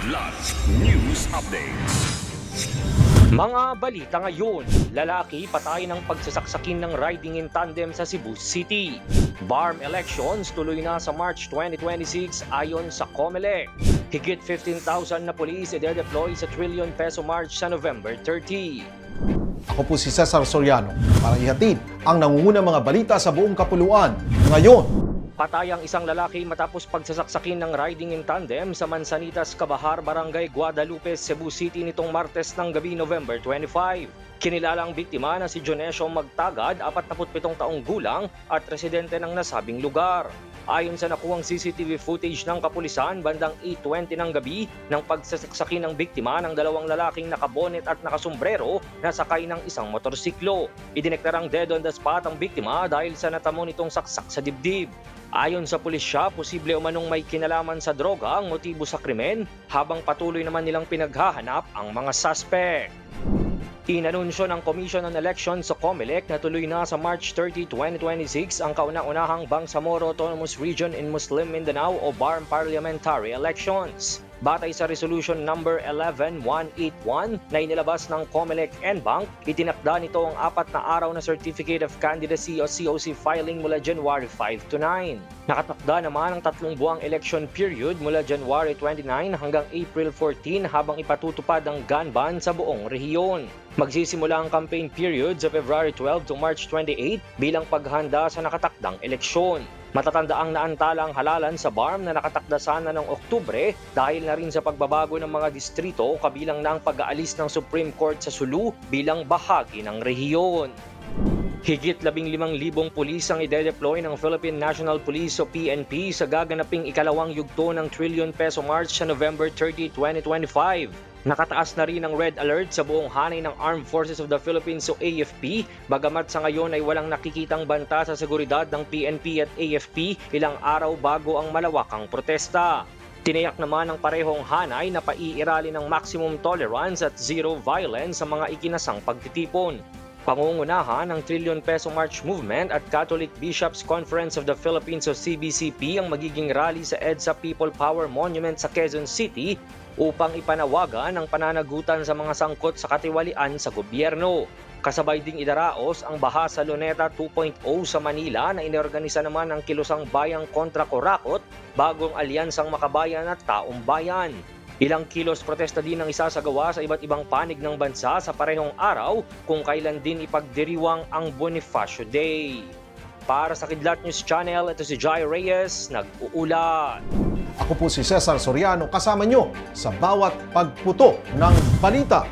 Kidlat News Updates. Mga balita ngayon, lalaki patay ng pagsasaksakin ng riding in tandem sa Cebu City. BARM elections tuloy na sa March 2026 ayon sa COMELEC. Higit 15,000 na pulis ide-deploy sa trillion peso march sa November 30. Ako po si Cesar Soriano para ihatid ang nangungunang mga balita sa buong kapuluan ngayon. Patay ang isang lalaki matapos pagsasaksakin ng riding in tandem sa Mansanitas, Cabahar, Barangay Guadalupe, Cebu City nitong Martes ng gabi, November 25. Kinilalang biktima na si Jonesio Magtagad, 47 taong gulang at residente ng nasabing lugar. Ayon sa nakuhang CCTV footage ng kapulisan, bandang 8:20 ng gabi nang pagsasaksakin ng biktima ng dalawang lalaking nakabonet at nakasombrero na sakay ng isang motorsiklo. Idineklarang dead on the spot ang biktima dahil sa natamo nitong saksak sa dibdib. Ayon sa pulisya, posible umanong may kinalaman sa droga ang motibo sa krimen, habang patuloy naman nilang pinaghahanap ang mga suspect. Inanunsyo ng Commission on Elections sa COMELEC na tuloy na sa March 30, 2026 ang kauna-unahang Bangsamoro Autonomous Region in Muslim Mindanao o BARM Parliamentary Elections. Batay sa Resolution number 11181 na inilabas ng COMELEC-NBank, itinakda nito ang 4 na araw na Certificate of Candidacy o COC filing mula January 5 to 9. Nakatakda naman ang 3 buwang election period mula January 29 hanggang April 14 habang ipatutupad ang gun ban sa buong rehiyon. Magsisimula ang campaign period sa February 12 to March 28 bilang paghanda sa nakatakdang eleksyon. Matatanda ang naantala ang halalan sa BARM na nakatakda sana ng Oktubre dahil na rin sa pagbabago ng mga distrito kabilang na ang pag-aalis ng Supreme Court sa Sulu bilang bahagi ng rehiyon. Higit 15,000 pulis ang ide-deploy ng Philippine National Police o PNP sa gaganaping ikalawang yugto ng trillion peso march sa November 30, 2025. Nakataas na rin ang red alert sa buong hanay ng Armed Forces of the Philippines o AFP, bagamat sa ngayon ay walang nakikitang banta sa seguridad ng PNP at AFP ilang araw bago ang malawakang protesta. Tiniyak naman ng parehong hanay na paiirali ng maximum tolerance at zero violence sa mga ikinasang pagtitipon. Pangungunahan ng Trillion Peso March Movement at Catholic Bishops Conference of the Philippines o CBCP ang magiging rally sa EDSA People Power Monument sa Quezon City upang ipanawagan ang pananagutan sa mga sangkot sa katiwalian sa gobyerno. Kasabay ding idaraos ang Baha sa Luneta 2.0 sa Manila na inorganisa naman ng Kilusang Bayang kontra Korakot, bagong alyansang makabayan at taong bayan. Ilang kilos protesta din ang isasagawa sa iba't ibang panig ng bansa sa parehong araw kung kailan din ipagdiriwang ang Bonifacio Day. Para sa Kidlat News Channel, ito si Jai Reyes, nag-uulat. Ako po si Cesar Soriano kasama nyo sa bawat pagputo ng balita.